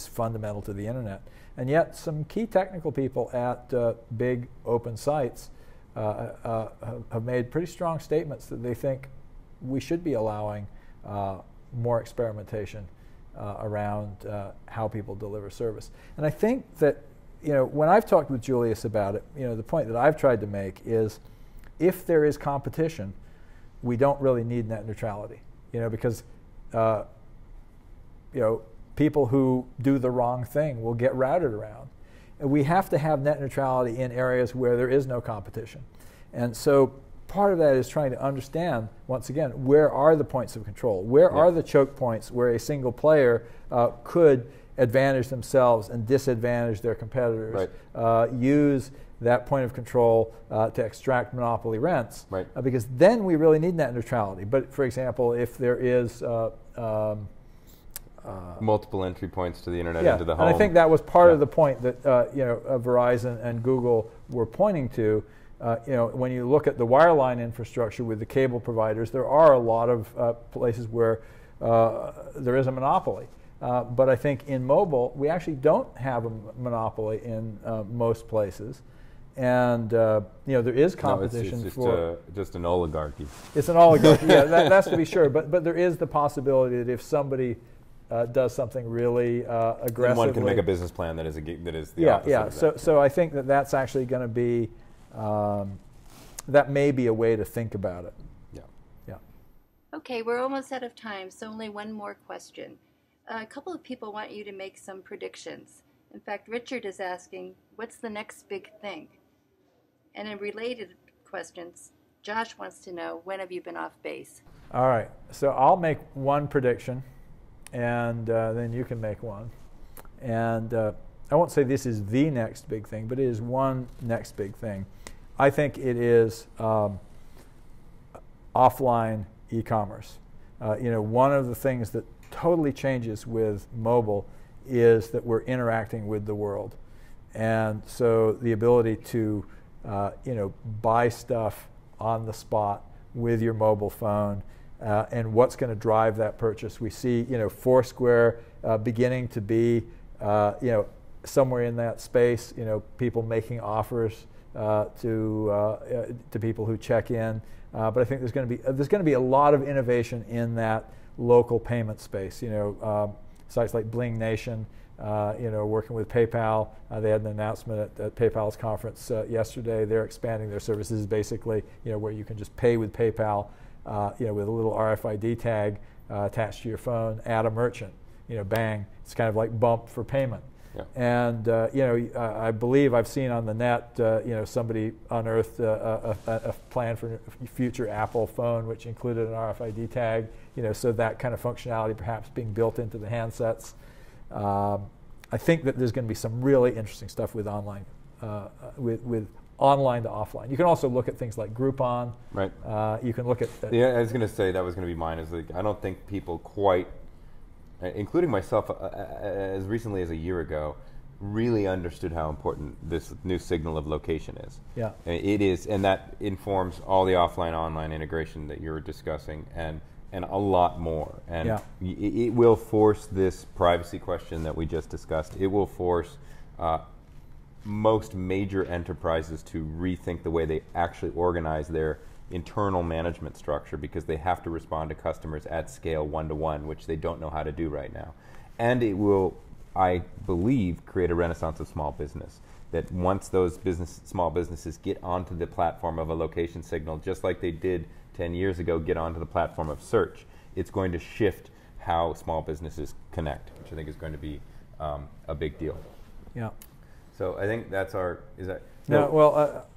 fundamental to the internet, and yet some key technical people at big open sites have made pretty strong statements that they think we should be allowing more experimentation around how people deliver service. And I think that when I've talked with Julius about it, the point that I've tried to make is, if there is competition, we don't really need net neutrality, because people who do the wrong thing will get routed around. And we have to have net neutrality in areas where there is no competition. And so part of that is trying to understand, once again, where are the points of control? Where are the choke points where a single player could advantage themselves and disadvantage their competitors, use that point of control to extract monopoly rents, because then we really need net neutrality. But for example, if there is multiple entry points to the internet into the home. And I think that was part of the point that Verizon and Google were pointing to. When you look at the wireline infrastructure with the cable providers, there are a lot of places where there is a monopoly. But I think in mobile, we actually don't have a monopoly in most places. And there is competition it's just an oligarchy. It's an oligarchy, that's to be sure. But there is the possibility that if somebody does something really aggressively, then one can make a business plan that is the opposite of that. So I think that's actually going to be that may be a way to think about it. Yeah. Okay, we're almost out of time, so only one more question. A couple of people want you to make some predictions. In fact, Richard is asking, what's the next big thing? And in related questions, Josh wants to know, when have you been off base? All right, so I'll make one prediction, and then you can make one. And I won't say this is the next big thing, but it is one next big thing. I think it is offline e-commerce. One of the things that totally changes with mobile is that we're interacting with the world. And so the ability to buy stuff on the spot with your mobile phone, and what's going to drive that purchase. We see Foursquare beginning to be somewhere in that space, people making offers to people who check in. But I think there's going to be a lot of innovation in that local payment space. Sites like Bling Nation, working with PayPal. They had an announcement at PayPal's conference yesterday. They're expanding their services basically, where you can just pay with PayPal, with a little RFID tag, attached to your phone, add a merchant, bang, it's kind of like bump for payment. Yeah. And I believe I've seen on the net, somebody unearthed a plan for a future Apple phone, which included an RFID tag. So that kind of functionality perhaps being built into the handsets. I think that there's going to be some really interesting stuff with online, with online to offline. You can also look at things like Groupon. Right. You can look at. Yeah, I was going to say that was going to be mine. Is like I don't think people quite, including myself, as recently as a year ago, really understood how important this new signal of location is. Yeah. It is, and that informs all the offline-online integration that you're discussing, and a lot more. And yeah. It will force this privacy question that we just discussed. It will force most major enterprises to rethink the way they actually organize their internal management structure, because they have to respond to customers at scale, one-to-one, which they don't know how to do right now. And it will, I believe, create a renaissance of small business. That once those small businesses get onto the platform of a location signal, just like they did 10 years ago, get onto the platform of search, it's going to shift how small businesses connect, which I think is going to be a big deal. Yeah. So I think that's our, is that? No, well,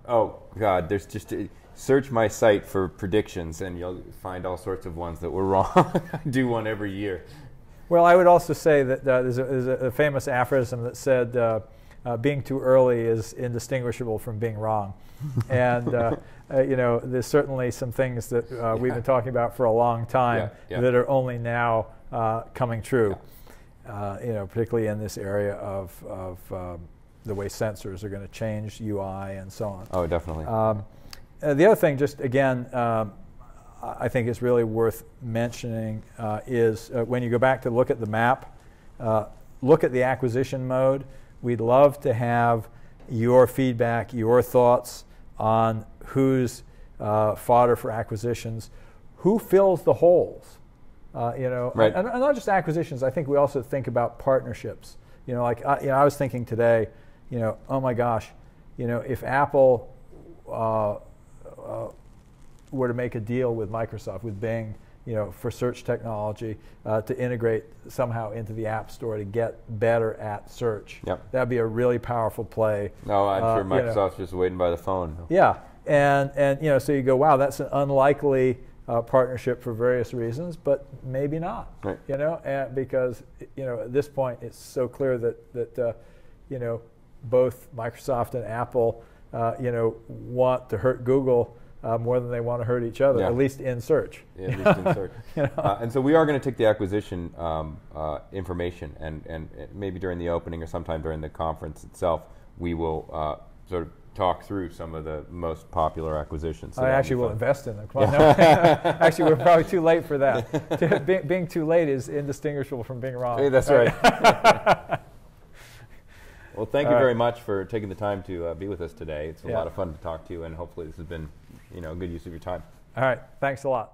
oh God, there's just, search my site for predictions and you'll find all sorts of ones that were wrong. I do one every year. Well, I would also say that there's a famous aphorism that said, being too early is indistinguishable from being wrong. And there's certainly some things that we've been talking about for a long time that are only now coming true. Particularly in this area of the way sensors are going to change UI and so on. Oh, definitely. The other thing, just again, I think is really worth mentioning is when you go back to look at the map, look at the acquisition mode. We'd love to have your feedback, your thoughts on who's fodder for acquisitions, who fills the holes. Right. And not just acquisitions. I think we also think about partnerships. I was thinking today, oh my gosh, if Apple were to make a deal with Microsoft, with Bing, for search technology to integrate somehow into the App Store to get better at search. Yep. That'd be a really powerful play. No, I'm sure Microsoft's just waiting by the phone. Yeah, and so you go, wow, that's an unlikely partnership for various reasons, but maybe not. Right. And because at this point it's so clear that both Microsoft and Apple want to hurt Google more than they want to hurt each other, at least in search. Yeah, at least in search. And so we are going to take the acquisition information and maybe during the opening or sometime during the conference itself, we will sort of talk through some of the most popular acquisitions. So I actually will invest in them. Come on, no. Actually, we're probably too late for that. Being too late is indistinguishable from being wrong. Hey, that's right. Well, thank you very much for taking the time to be with us today. It's a lot of fun to talk to you, and hopefully this has been a good use of your time. All right. Thanks a lot.